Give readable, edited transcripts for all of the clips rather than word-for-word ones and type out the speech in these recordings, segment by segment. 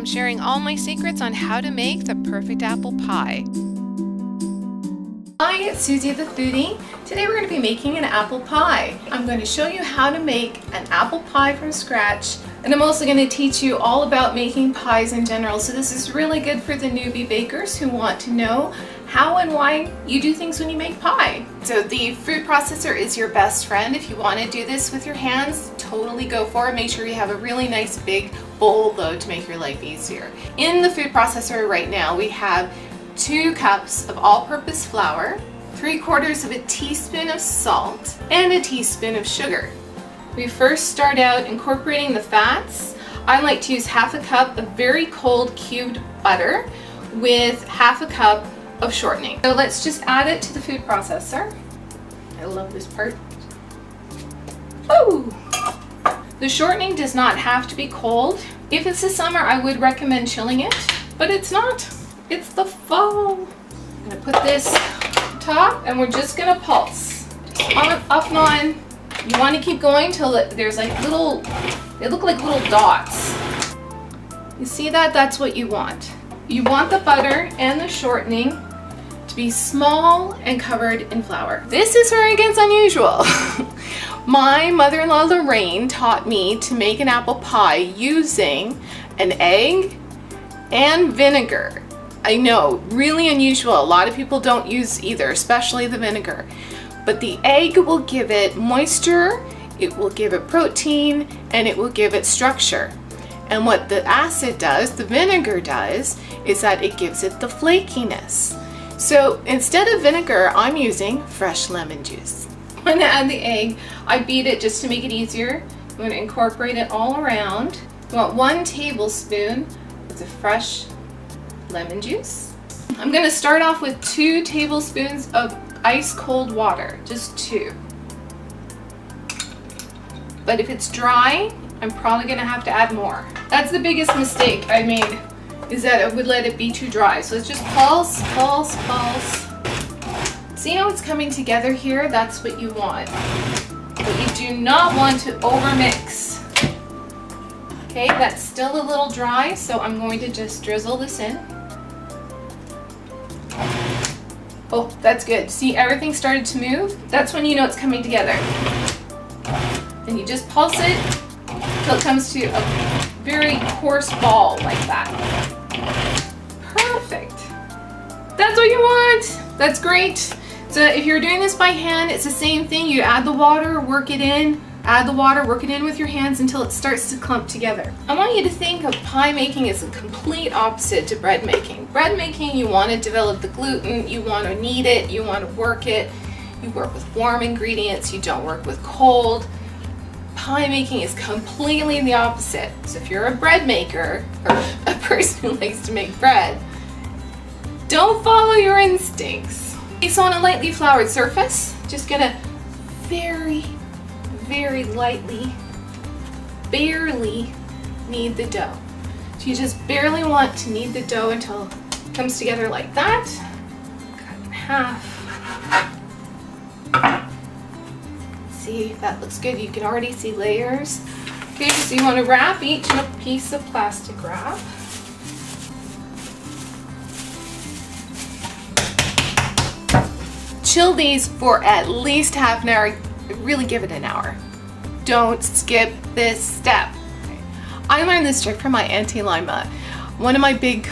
I'm sharing all my secrets on how to make the perfect apple pie. Hi, it's Suzie the Foodie. Today we're going to be making an apple pie. I'm going to show you how to make an apple pie from scratch, and I'm also going to teach you all about making pies in general. So this is really good for the newbie bakers who want to know how and why you do things when you make pie. So the food processor is your best friend. If you want to do this with your hands, totally go for it. Make sure you have a really nice big bowl though to make your life easier. In the food processor right now we have 2 cups of all-purpose flour, 3/4 of a teaspoon of salt, and a teaspoon of sugar. We first start out incorporating the fats. I like to use 1/2 cup of very cold cubed butter with 1/2 cup of shortening. So let's just add it to the food processor. I love this part. Woo! The shortening does not have to be cold. If it's the summer, I would recommend chilling it, but it's not. It's the fall. I'm gonna put this on top and we're just gonna pulse. On, up and on. You want to keep going till there's like little, they look like little dots. You see that? That's what you want. You want the butter and the shortening to be small and covered in flour. This is where it gets unusual. My mother-in-law Lorraine taught me to make an apple pie using an egg and vinegar. I know, really unusual. A lot of people don't use either, especially the vinegar. But the egg will give it moisture, it will give it protein, and it will give it structure. And what the acid does, the vinegar does, is that it gives it the flakiness. So instead of vinegar, I'm using fresh lemon juice. When I add the egg, I beat it just to make it easier. I'm going to incorporate it all around. You want 1 tablespoon of the fresh lemon juice. I'm going to start off with 2 tablespoons of ice cold water, just 2. But if it's dry, I'm probably going to have to add more. That's the biggest mistake I made, is that I would let it be too dry. So let's just pulse, pulse, pulse. See how it's coming together here? That's what you want. But you do not want to overmix. Okay, that's still a little dry, so I'm going to just drizzle this in. Oh, that's good. See, everything started to move? That's when you know it's coming together. Then you just pulse it until it comes to a very coarse ball like that. Perfect. That's what you want. That's great. So if you're doing this by hand, it's the same thing. You add the water, work it in, add the water, work it in with your hands until it starts to clump together. I want you to think of pie making as a complete opposite to bread making. Bread making, you want to develop the gluten, you want to knead it, you want to work it, you work with warm ingredients, you don't work with cold. Pie making is completely the opposite. So if you're a bread maker, or a person who likes to make bread, don't follow your instincts. So on a lightly floured surface, just gonna very lightly, barely knead the dough. So you just barely want to knead the dough until it comes together like that. Cut in half. See, that looks good. You can already see layers. Okay, so you want to wrap each in a piece of plastic wrap. Chill these for at least half an hour. Really give it an hour. Don't skip this step. I learned this trick from my Auntie Lima. One of my big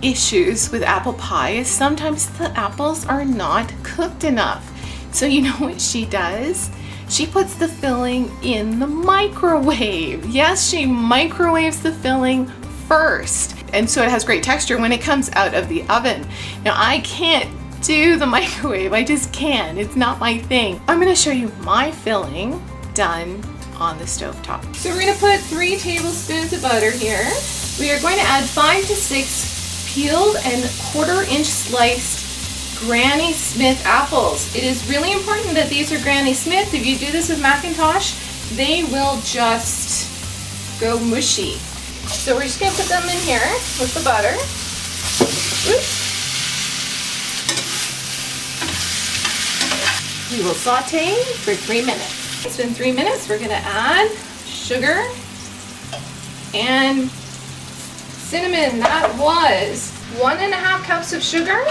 issues with apple pie is sometimes the apples are not cooked enough. So you know what she does? She puts the filling in the microwave. Yes, she microwaves the filling first. And so it has great texture when it comes out of the oven. Now I can't do the microwave, I just can't. It's not my thing. I'm gonna show you my filling done on the stovetop. So we're gonna put 3 tablespoons of butter here. We are going to add 5 to 6 peeled and 1/4-inch sliced Granny Smith apples. It is really important that these are Granny Smith. If you do this with Macintosh, they will just go mushy. So we're just gonna put them in here with the butter. Oops. We will saute for 3 minutes. It's been 3 minutes. We're going to add sugar and cinnamon. That was 1.5 cups of sugar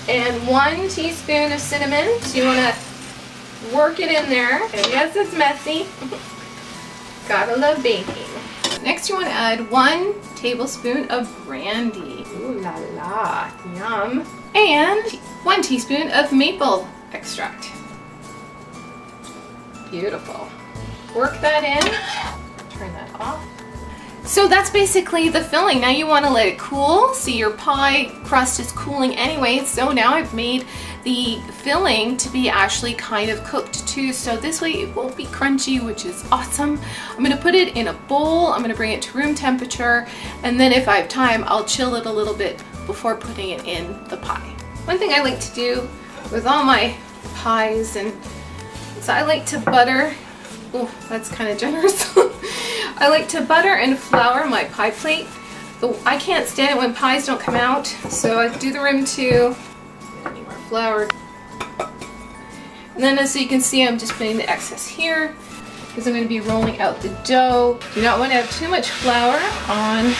and 1 teaspoon of cinnamon. So you want to work it in there. And yes, it's messy. Gotta love baking. Next you want to add 1 tablespoon of brandy. Ooh la la, yum. And 1 teaspoon of maple extract. Beautiful. Work that in. Turn that off. So that's basically the filling. Now you want to let it cool. See, your pie crust is cooling anyway. So now I've made the filling to be actually kind of cooked too. So this way it won't be crunchy, which is awesome. I'm going to put it in a bowl. I'm going to bring it to room temperature. And then if I have time, I'll chill it a little bit before putting it in the pie. One thing I like to do with all my pies, and so I like to butter. Oh, that's kind of generous. I like to butter and flour my pie plate. I can't stand it when pies don't come out, so I do the rim too. Any more flour. And then as you can see, I'm just putting the excess here because I'm going to be rolling out the dough. Do not want to have too much flour on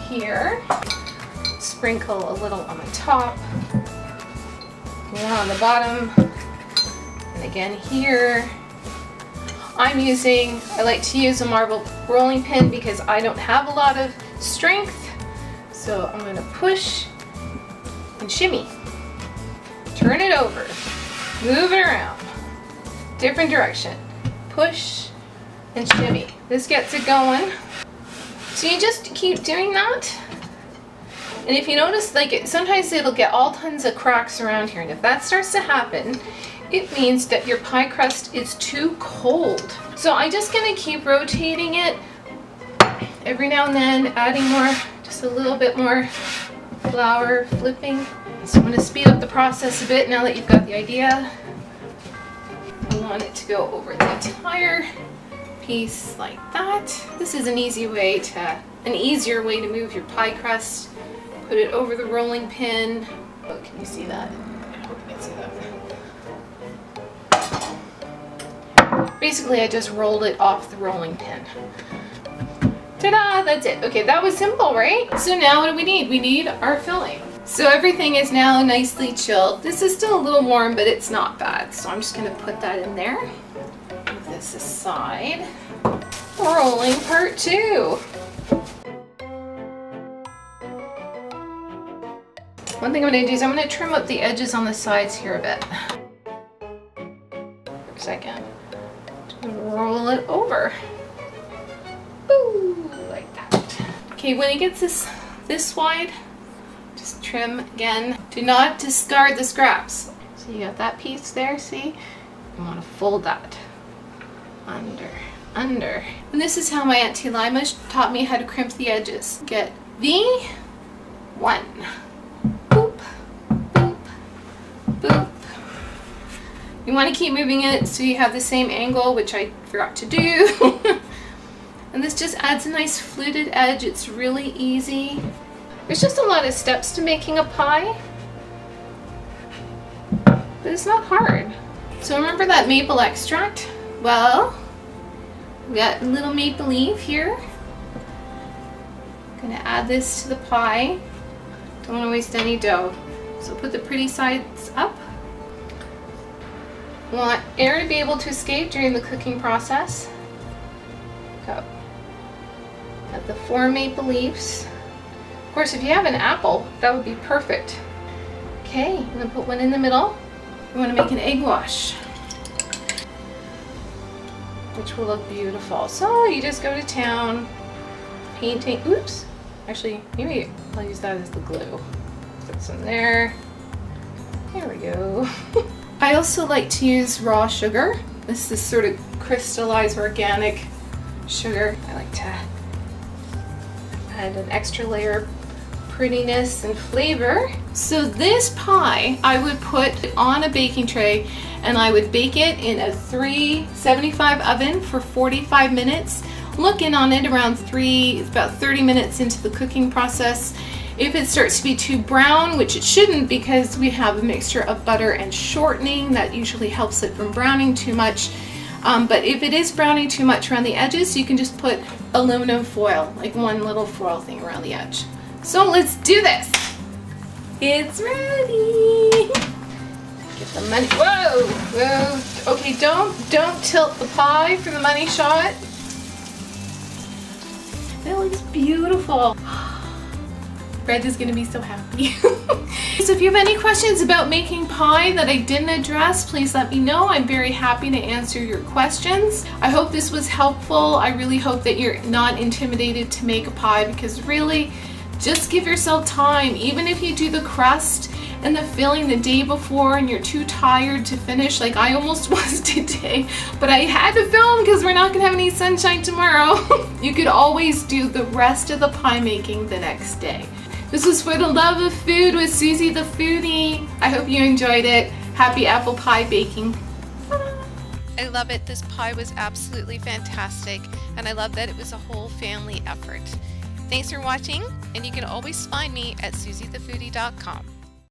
here. Sprinkle a little on the top, more on the bottom, and again here. I like to use a marble rolling pin because I don't have a lot of strength. So I'm going to push and shimmy. Turn it over. Move it around. Different direction. Push and shimmy. This gets it going. So you just keep doing that. And if you notice, like sometimes it'll get all tons of cracks around here. And if that starts to happen, it means that your pie crust is too cold. So I'm just gonna keep rotating it every now and then, adding more, just a little bit more flour, flipping. So I'm gonna speed up the process a bit now that you've got the idea. I want it to go over the entire piece like that. This is an easier way to move your pie crust. Put it over the rolling pin. Oh, can you see that? I hope you can see that. Basically, I just rolled it off the rolling pin. Ta-da! That's it. Okay, that was simple, right? So now what do we need? We need our filling. So everything is now nicely chilled. This is still a little warm, but it's not bad. So I'm just going to put that in there. Move this aside. Rolling part 2. One thing I'm going to do is I'm going to trim up the edges on the sides here a bit. For a second. Roll it over. Ooh, like that. Okay, when it gets this wide, just trim again. Do not discard the scraps. So you got that piece there, see? You want to fold that under. And this is how my Auntie Lima taught me how to crimp the edges. Get V1. Boop, boop, boop. You want to keep moving it so you have the same angle, which I forgot to do. And this just adds a nice fluted edge. It's really easy. There's just a lot of steps to making a pie, but it's not hard. So remember that maple extract? Well, we got a little maple leaf here. I'm gonna add this to the pie. Don't want to waste any dough. So put the pretty sides up. We want air to be able to escape during the cooking process. Go. Add the 4 maple leaves. Of course, if you have an apple, that would be perfect. Okay, I'm gonna put one in the middle. We want to make an egg wash, which will look beautiful. So you just go to town, painting. Oops, actually, maybe I'll use that as the glue. Put some there. There we go. I also like to use raw sugar. This is sort of crystallized organic sugar. I like to add an extra layer of prettiness and flavor. So this pie I would put on a baking tray and I would bake it in a 375 oven for 45 minutes. Look in on it around about 30 minutes into the cooking process. If it starts to be too brown, which it shouldn't because we have a mixture of butter and shortening that usually helps it from browning too much, But if it is browning too much around the edges, you can just put aluminum foil, like one little foil thing around the edge. So let's do this. It's ready. Get the money. Whoa, whoa. Okay, don't tilt the pie for the money shot. That looks beautiful. Fred is gonna be so happy. So if you have any questions about making pie that I didn't address, please let me know. I'm very happy to answer your questions. I hope this was helpful. I really hope that you're not intimidated to make a pie, because really, just give yourself time. Even if you do the crust and the filling the day before and you're too tired to finish, like I almost was today, but I had to film because we're not gonna have any sunshine tomorrow. You could always do the rest of the pie making the next day. This was For the Love of Food with Suzie the Foodie. I hope you enjoyed it. Happy apple pie baking. I love it. This pie was absolutely fantastic, and I love that it was a whole family effort. Thanks for watching, and you can always find me at SuzieTheFoodie.com.